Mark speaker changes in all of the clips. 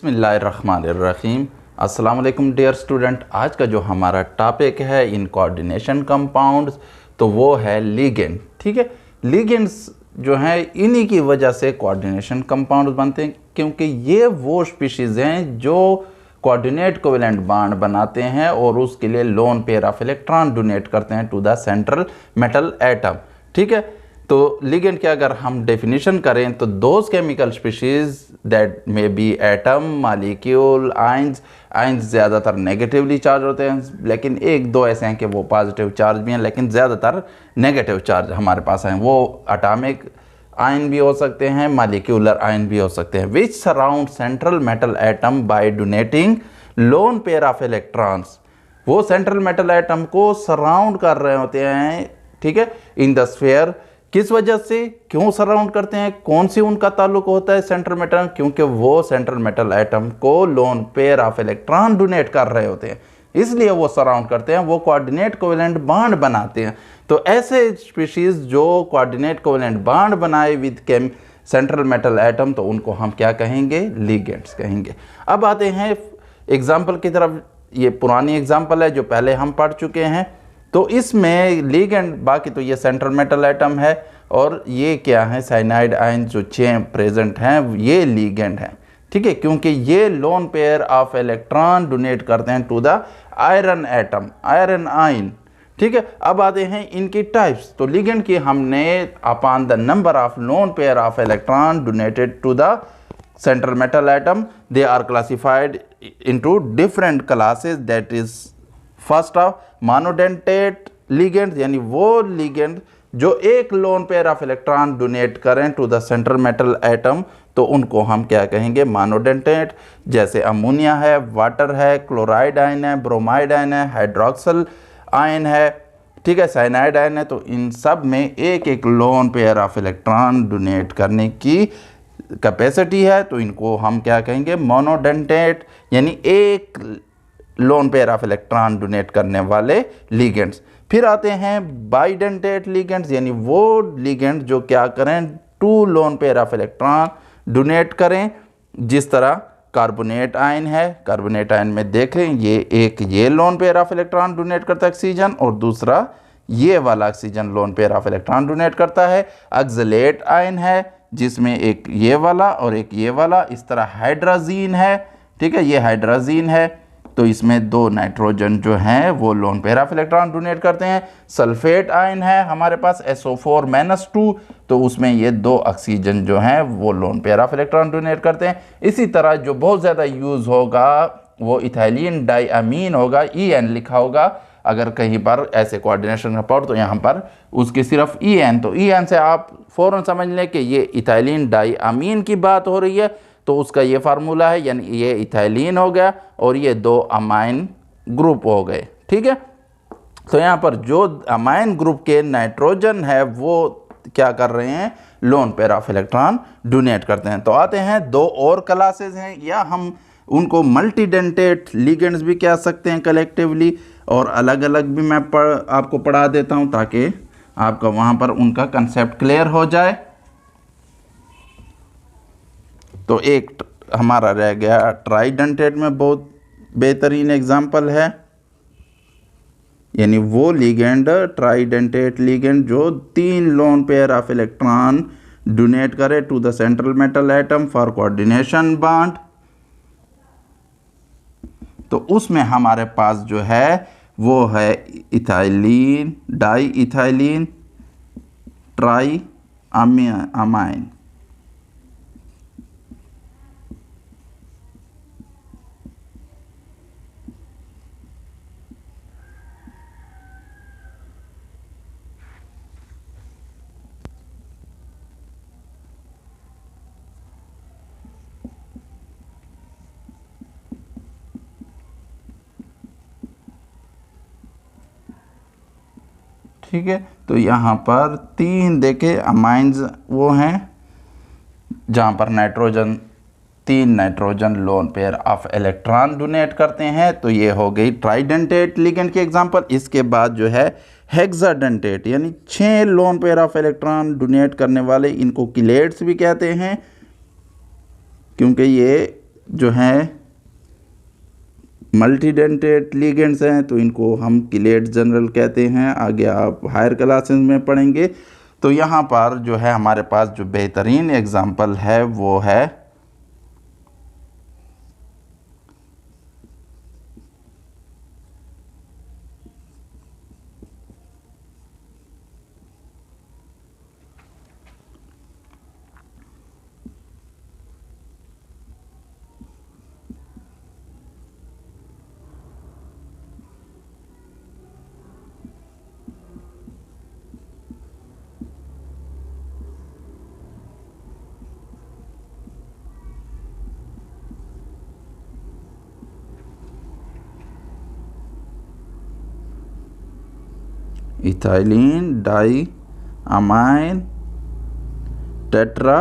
Speaker 1: बिस्मिल्लाहिर्रहमानिर्रहीम। अस्सलाम वालेकुम डियर स्टूडेंट। आज का जो हमारा टॉपिक है इन कोऑर्डिनेशन कंपाउंड्स, तो वो है लिगेंड। ठीक है, लिगेंड्स जो हैं इन्हीं की वजह से कोऑर्डिनेशन कंपाउंड्स बनते हैं, क्योंकि ये वो स्पीशीज़ हैं जो कोऑर्डिनेट कोवेलेंट बॉन्ड बनाते हैं और उसके लिए lone pair of electron donate करते हैं to the central metal atom. ठीक है, तो लिगेंड की अगर हम डेफिनेशन करें तो those chemical species that may be atom, molecule, ions ज़्यादातर नेगेटिवली चार्ज होते हैं, लेकिन एक दो ऐसे हैं कि वो पॉजिटिव चार्ज भी हैं, लेकिन ज़्यादातर नेगेटिव चार्ज हमारे पास हैं। वो एटॉमिक आयन भी हो सकते हैं, मॉलिक्यूलर आयन भी हो सकते हैं। Which surround central metal atom by donating lone pair of electrons. वो सेंट्रल मेटल एटम को सराउंड कर रहे होते हैं, ठीक है, इन द स्फीयर। किस वजह से, क्यों सराउंड करते हैं, कौन सी उनका ताल्लुक होता है सेंट्रल मेटल, क्योंकि वो सेंट्रल मेटल एटम को loan pair of electron donate कर रहे होते हैं, इसलिए वो सराउंड करते हैं, वो कोऑर्डिनेट कोवेलेंट बॉन्ड बनाते हैं। तो ऐसे स्पीशीज जो कोऑर्डिनेट कोवेलेंट बॉन्ड बनाए विद सेंट्रल मेटल एटम, तो उनको हम क्या कहेंगे, लिगेंड्स कहेंगे। अब आते हैं एग्जाम्पल की तरफ। ये पुरानी एग्जाम्पल है जो पहले हम पढ़ चुके हैं। तो इसमें लिगेंड, बाकी तो ये सेंट्रल मेटल एटम है और ये क्या है, साइनाइड आयन जो 6 प्रेजेंट हैं, ये लिगेंड हैं। ठीक है, क्योंकि ये lone pair of electron donate करते हैं to the iron atom, iron ion. ठीक है, अब आते हैं इनकी टाइप्स। तो लिगेंड की हमने upon the number of lone pair of electron donated to the central metal atom, they are classified into different classes. That is first of monodentate ligand, यानी वो लिगेंड जो एक lone pair of electron donate करें to the central metal atom, तो उनको हम क्या कहेंगे, मोनोडेंटेट। जैसे अमोनिया है, वाटर है, क्लोराइड आयन है, ब्रोमाइड आयन है, हाइड्रोक्सल आयन है, ठीक है, साइनाइड आयन है। तो इन सब में एक एक lone pair of electron donate करने की कैपेसिटी है, तो इनको हम क्या कहेंगे, मोनोडेंटेट, यानी एक lone pair of electron donate करने वाले लिगेंड्स। फिर आते हैं बाइडेंटेट लिगेंड्स, यानी वो लिगेंड जो क्या करें, 2 loan pair of electron donate करें। जिस तरह कार्बोनेट आयन है, कार्बोनेट आयन में देखें, ये lone pair of electron donate करता है ऑक्सीजन, और दूसरा ये वाला oxygen loan pair of electron donate करता है। ऑक्सलेट आयन है जिसमें एक ये वाला और एक ये वाला। इस तरह हाइड्रोजीन है, ठीक है, ये हाइड्रोजीन है, तो इसमें 2 नाइट्रोजन जो हैं वो loan pair of electron donate करते हैं। सल्फेट आयन है हमारे पास SO4-2, तो उसमें ये 2 ऑक्सीजन जो हैं वो loan pair of electron donate करते हैं। इसी तरह जो बहुत ज़्यादा यूज़ होगा वो इथाइलिन डाइअमीन होगा, EN लिखा होगा। अगर कहीं पर ऐसे कोऑर्डिनेशन रिपोर्ट, तो यहाँ पर उसके सिर्फ EN, तो EN से आप फ़ौरन समझ लें कि ये इथाइलिन डाइअमीन की बात हो रही है। तो उसका ये फार्मूला है, यानी ये इथाइलिन हो गया और ये 2 अमाइन ग्रुप हो गए। ठीक है, तो यहाँ पर जो अमाइन ग्रुप के नाइट्रोजन है वो क्या कर रहे हैं, loan pair of electron donate करते हैं। तो आते हैं 2 और क्लासेस हैं, या हम उनको मल्टीडेंटेट लिगेंड्स भी कह सकते हैं कलेक्टिवली, और अलग अलग भी मैं आपको पढ़ा देता हूँ ताकि आपका वहाँ पर उनका कंसेप्ट क्लियर हो जाए। तो एक हमारा रह गया ट्राइडेंटेट में बहुत बेहतरीन एग्जाम्पल है, यानी वो लिगेंड, ट्राइडेंटेट लिगेंड जो 3 lone pair of electron donate करे to the central metal atom for coordination bond. तो उसमें हमारे पास जो है वो है ethylene, diethylene, triamine. ठीक है, तो यहाँ पर 3 देखे अमाइंस वो हैं जहाँ पर nitrogen 3 nitrogen loan pair of electron donate करते हैं। तो ये हो गई ट्राइडेंटेट लिगेंड की एग्जांपल। इसके बाद जो है हेक्साडेंटेट, यानी 6 loan pair of electron donate करने वाले, इनको किलेट्स भी कहते हैं, क्योंकि ये जो हैं मल्टीडेंटेट लिगेंड्स हैं तो इनको हम किलेट जनरल कहते हैं। आगे आप हायर क्लासेस में पढ़ेंगे। तो यहाँ पर जो है हमारे पास जो बेहतरीन एग्जांपल है वो है ethylene di amine tetra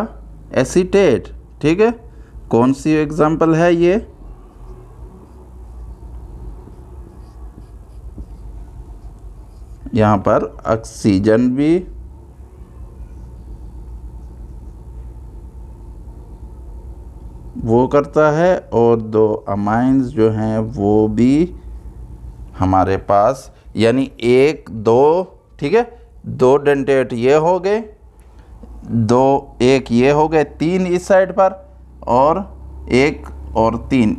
Speaker 1: acetate. ठीक है, कौन सी एग्जांपल है ये? यहाँ पर ऑक्सीजन भी वो करता है और दो अमाइंस जो हैं वो भी हमारे पास, यानी एक दो, ठीक है, दो डेंटेट ये हो गए, दो एक ये हो गए, तीन इस साइड पर और एक और तीन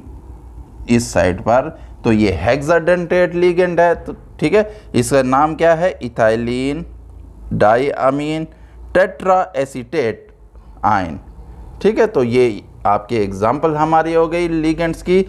Speaker 1: इस साइड पर। तो ये हेक्साडेंटेट लिगेंड है। तो ठीक है, इसका नाम क्या है? Ethylene diamine tetraacetate ion. ठीक है, तो ये आपके एग्जाम्पल हमारी हो गई लिगेंड्स की।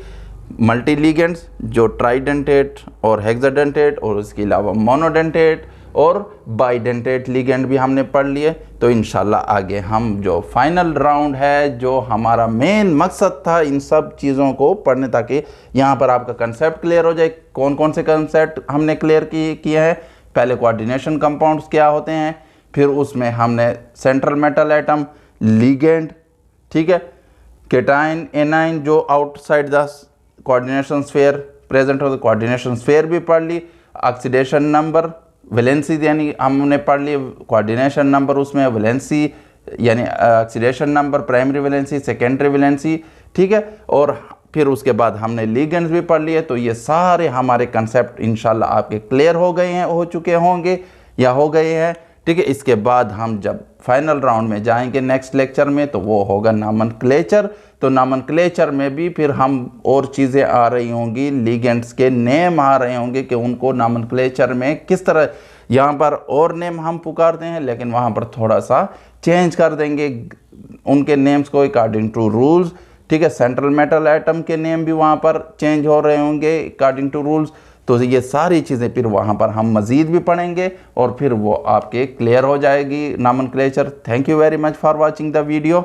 Speaker 1: मल्टी लिगेंड्स जो ट्राइडेंटेट और हेक्साडेंटेट और उसके अलावा मोनोडेंटेट और बाइडेंटेट लिगेंड भी हमने पढ़ लिए। तो इंशाल्लाह आगे हम जो फाइनल राउंड है, जो हमारा मेन मकसद था इन सब चीज़ों को पढ़ने, ताकि यहाँ पर आपका कंसेप्ट क्लियर हो जाए। कौन कौन से कंसेप्ट हमने क्लियर किए हैं? पहले कोऑर्डिनेशन कंपाउंड्स क्या होते हैं, फिर उसमें हमने सेंट्रल मेटल एटम, लिगेंड, ठीक है, केटाइन एनाइन जो outside the coordination sphere present हो, कोऑर्डिनेशन स्फीयर भी पढ़ ली। ऑक्सीडेशन नंबर, वैलेंसी यानी हमने पढ़ ली कोऑर्डिनेशन नंबर, उसमें वैलेंसी यानी oxidation number, primary valency, secondary valency, ठीक है। और फिर उसके बाद हमने लिगेंड्स भी पढ़ लिए। तो ये सारे हमारे कंसेप्ट इंशाल्लाह आपके क्लियर हो गए हैं, हो चुके होंगे या हो गए हैं, ठीक है। इसके बाद हम जब फाइनल राउंड में जाएंगे नेक्स्ट लेक्चर में, तो वो होगा नॉमेनक्लेचर। तो नॉमेनक्लेचर में भी फिर हम और चीज़ें आ रही होंगी, लिगेंड्स के नेम आ रहे होंगे कि उनको नॉमेनक्लेचर में किस तरह, यहाँ पर और नेम हम पुकारते हैं लेकिन वहाँ पर थोड़ा सा चेंज कर देंगे उनके नेम्स को अकॉर्डिंग टू रूल्स, ठीक है। सेंट्रल मेटल एटम के नेम भी वहाँ पर चेंज हो रहे होंगे अकॉर्डिंग टू रूल्स। तो ये सारी चीज़ें फिर वहाँ पर हम मज़ीद भी पढ़ेंगे और फिर वो आपके क्लियर हो जाएगी nomenclature. Thank you very much for watching the video.